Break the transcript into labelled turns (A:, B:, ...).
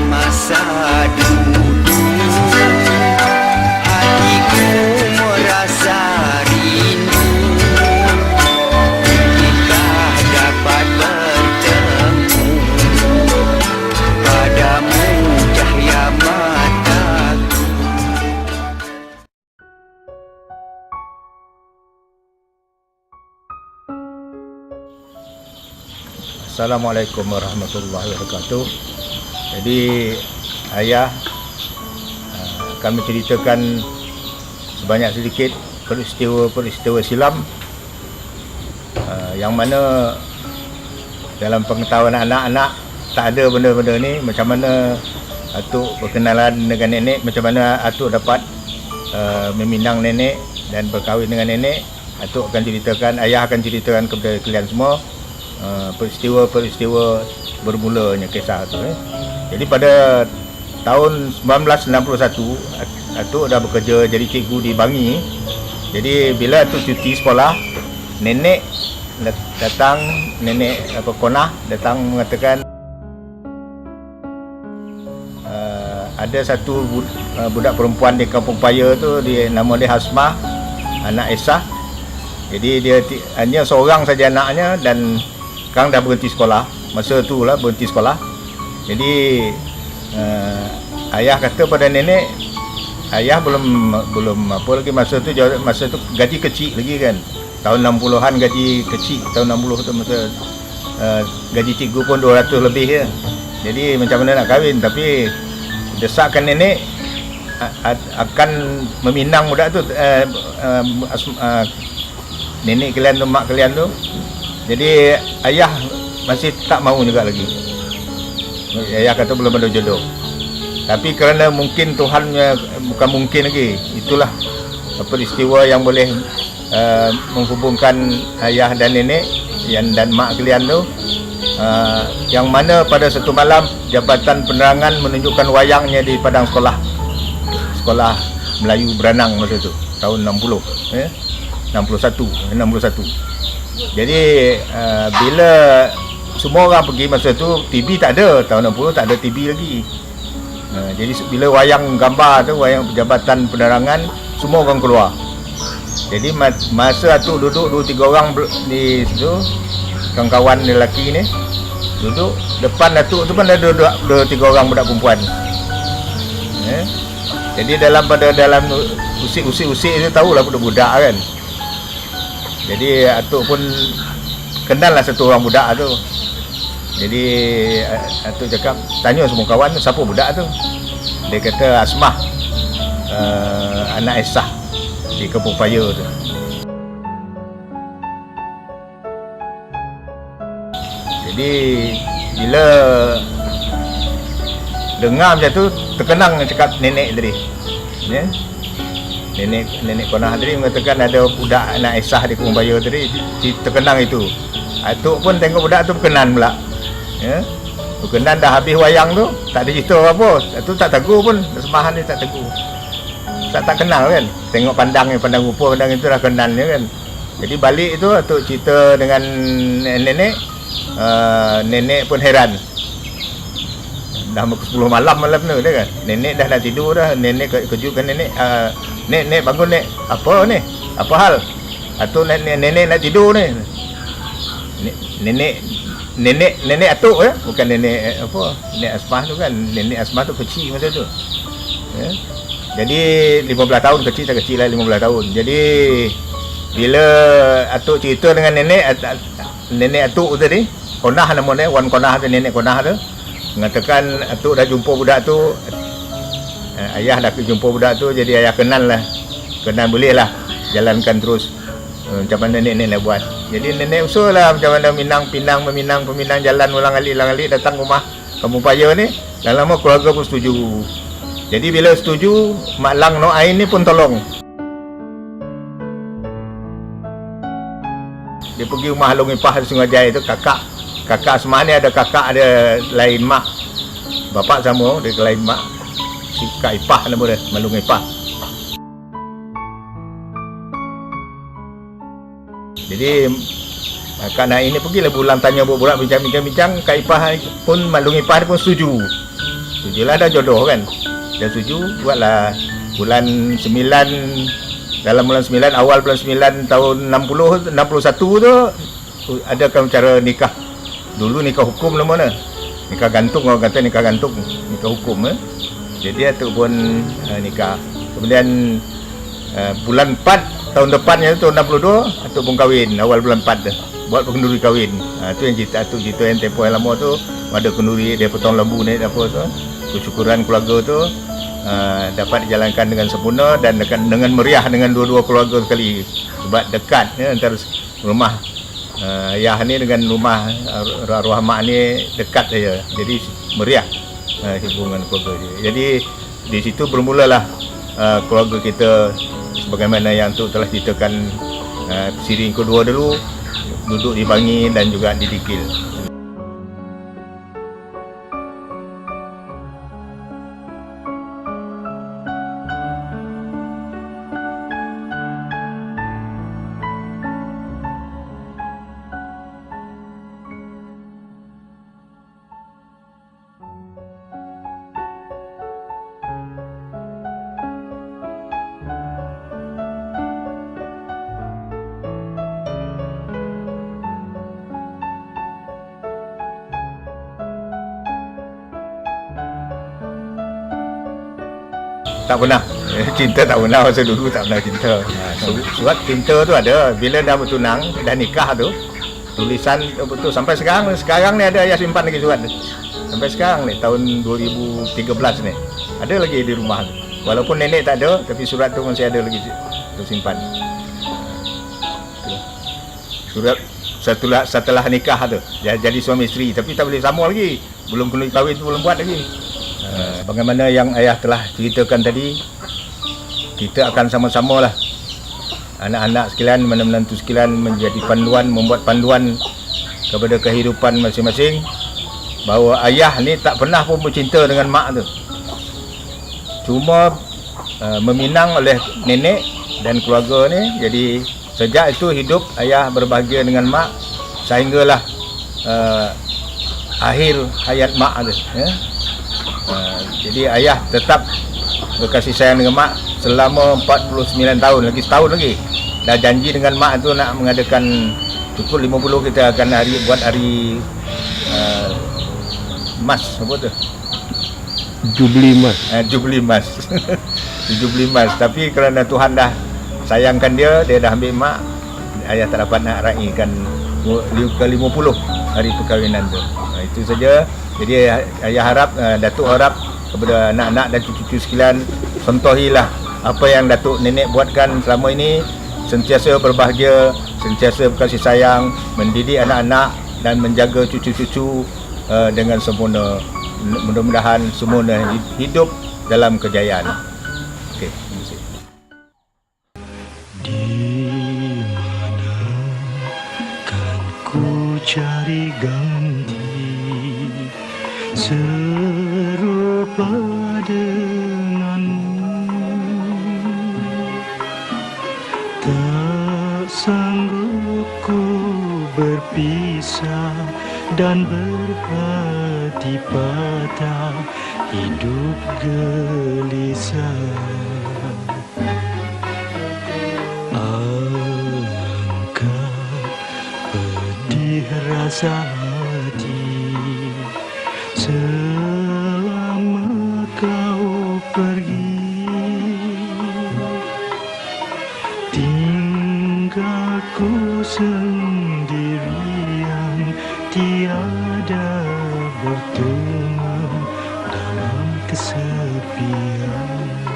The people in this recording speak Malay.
A: masa dulu, hatiku merasa rindu jika dapat bertemu padamu cahaya mataku.
B: Assalamualaikum warahmatullahi wabarakatuh. Jadi ayah akan menceritakan sebanyak sedikit peristiwa silam yang mana dalam pengetahuan anak-anak tak ada benda-benda ni. Macam mana atuk berkenalan dengan nenek, macam mana atuk dapat meminang nenek dan berkahwin dengan nenek. Atuk akan ceritakan, ayah akan ceritakan kepada kalian semua peristiwa-peristiwa bermulanya kisah tu. Jadi pada tahun 1961 atuk dah bekerja jadi cikgu di Bangi. Jadi bila atuk cuti sekolah, nenek datang, Konah datang mengatakan ada satu budak perempuan di Kampung Paya tu, nama dia Hasmah, anak Esah. Jadi dia hanya seorang saja anaknya dan sekarang dah berhenti sekolah. Masa tu lah berhenti sekolah. Jadi ayah kata pada nenek, ayah belum apa lagi masa tu gaji kecil lagi kan. Tahun 60-an gaji kecil, tahun 60 tu masa gaji cikgu pun 200 lebih je. Jadi macam mana nak kahwin, tapi desakan nenek akan meminang budak tu, nenek kalian tu, mak kalian tu. Jadi ayah masih tak mahu juga lagi. Ayah kata belum ada jodoh. Tapi kerana mungkin Tuhannya bukan mungkin lagi, itulah peristiwa yang boleh menghubungkan ayah dan nenek dan mak kalian tu, yang mana pada satu malam Jabatan Penerangan menunjukkan wayangnya di padang sekolah Melayu Beranang masa tu, tahun 61. Jadi bila semua orang pergi masa tu, TV tak ada, tahun 60 tak ada TV lagi. Jadi bila wayang gambar tu, wayang Jabatan Penerangan, semua orang keluar. Jadi masa tu duduk 2-3 orang di situ, kawan-kawan lelaki ni duduk depan datuk tu pun ada 2-3 orang budak perempuan. Jadi dalam usik-usik tu tahulah budak-budak kan. Jadi atuk pun kenal lah satu orang budak tu. Jadi atuk cakap, tanya semua kawan, siapa budak tu? Dia kata Asmah, anak Esah di Kampung Paya tu. Jadi bila dengar macam tu, terkenang cakap nenek tadi. Nenek Konah tadi mengatakan ada budak anak Esah di Kampung Paya tadi, terkenang itu. Atuk pun tengok budak tu berkenan pula. Berkenan dah habis wayang tu, tak ada cerita apa. Atuk tak tegur pun, semahan ni tak tegur. Tak kenal kan. Tengok pandang rupa, pandang itu dah kenal kan. Jadi balik tu atuk cerita dengan nenek. Nenek pun heran. Dah pukul 10 malam tu dia kan. Nenek dah nak tidur dah. Nenek kejutkan nenek. Nek bangun nek. Apa ni? Apa hal? Atuk nenek nak tidur ni. Nenek atuk bukan nenek apa? Nenek Asmah tu kan. Nenek Asmah tu kecil masa tu. Jadi 15 tahun, kecil tak kecil lah, 15 tahun. Jadi bila atuk cerita dengan nenek atuk tadi, Konah nama dia, Wan Konah tu, nenek Konah tu, mengatakan atuk dah jumpa budak tu. Ayah dah jumpa budak tu, jadi ayah kenal boleh lah jalankan terus macam mana nenek nak buat. Jadi nenek usul lah macam mana meminang jalan ulang-alik datang rumah Kampung Paya ni. Dan lama keluarga pun setuju. Jadi bila setuju, Mak Lang Nok Ain ni pun tolong. Dia pergi rumah Long Ipah di Sungai Jaya tu, kakak Asmah ni ada kakak ada lain mak. Bapak sama, dia lain mak. Si Kak Ipah nama dia, Malung Ipah. Jadi Kak Naik ni pergilah pulang tanya budak-budak bincang-bincang. Kak Ipah pun, Malung Ipah pun setuju Setujulah dah jodoh kan. Dah setuju, buatlah bulan 9, dalam bulan 9, awal bulan 9 tahun 61 tu ada cara nikah. Dulu nikah hukum namanya. Nikah gantung, orang kata nikah gantung, nikah hukum. Jadi atuk pun nikah. Kemudian bulan 4 tahun depannya tu tahun 62 atuk pun kahwin, awal bulan 4 dah. Buat kenduri kahwin. Tu yang cerita atuk cerita yang tempoh yang lama tu, ada kenduri dia potong lembu ni apa tu. Kesyukuran keluarga tu dapat dijalankan dengan sempurna dan dengan meriah dengan dua-dua keluarga sekali. Sebab dekat antara rumah ayah ni dengan rumah arwah mak ni dekat saja. Jadi meriah hubungan keluarga dia. Jadi di situ bermulalah keluarga kita sebagaimana yang tu telah ceritakan. Siri kedua dulu duduk di Bangi dan juga di Dikil. Tak pernah cinta, tak pernah. Masa dulu tak pernah cinta. Surat cinta tu ada bila dah bertunang, dah nikah tu, tulisan betul sampai sekarang ni ada, ayah simpan lagi surat tu. Sampai sekarang ni tahun 2013 ni ada lagi di rumah tu. Walaupun nenek tak ada, tapi surat tu masih ada lagi tu simpan. Surat setelah nikah tu jadi suami isteri, tapi tak boleh sama lagi, belum kena kahwin tu belum buat lagi. Bagaimana yang ayah telah ceritakan tadi, kita akan sama-sama lah, anak-anak sekalian, menantu sekalian, menjadi panduan, membuat panduan kepada kehidupan masing-masing, bahawa ayah ni tak pernah pun bercinta dengan mak tu, cuma meminang oleh nenek dan keluarga ni. Jadi sejak itu hidup ayah berbahagia dengan mak sehinggalah akhir hayat mak tu, ya. Jadi ayah tetap berkasih sayang dengan mak selama 49 tahun, lagi setahun lagi. Dah janji dengan mak tu nak mengadakan cukup 50 kita akan buat hari emas, apa tu?
C: Jubli emas.
B: Jubli emas. Jubli emas. Tapi kerana Tuhan dah sayangkan dia dah ambil mak, ayah tak dapat nak raikan ke 50 hari perkahwinan tu. Itu saja. Jadi ayah harap, Datuk harap kepada anak-anak dan cucu-cucu sekalian, contohilah apa yang Datuk nenek buatkan selama ini, sentiasa berbahagia, sentiasa berkasih sayang, mendidik anak-anak dan menjaga cucu-cucu dengan sempurna. Mudah-mudahan semua hidup dalam kejayaan. Okey, terima kasih.
D: Di mana kan ku cari ganti serupa denganmu, tak sanggup ku berpisah dan berhati patah, hidup gelisah. Alangkah pedih rasa hati selama kau pergi, tinggalku sendirian, tiada berteman dalam kesepian.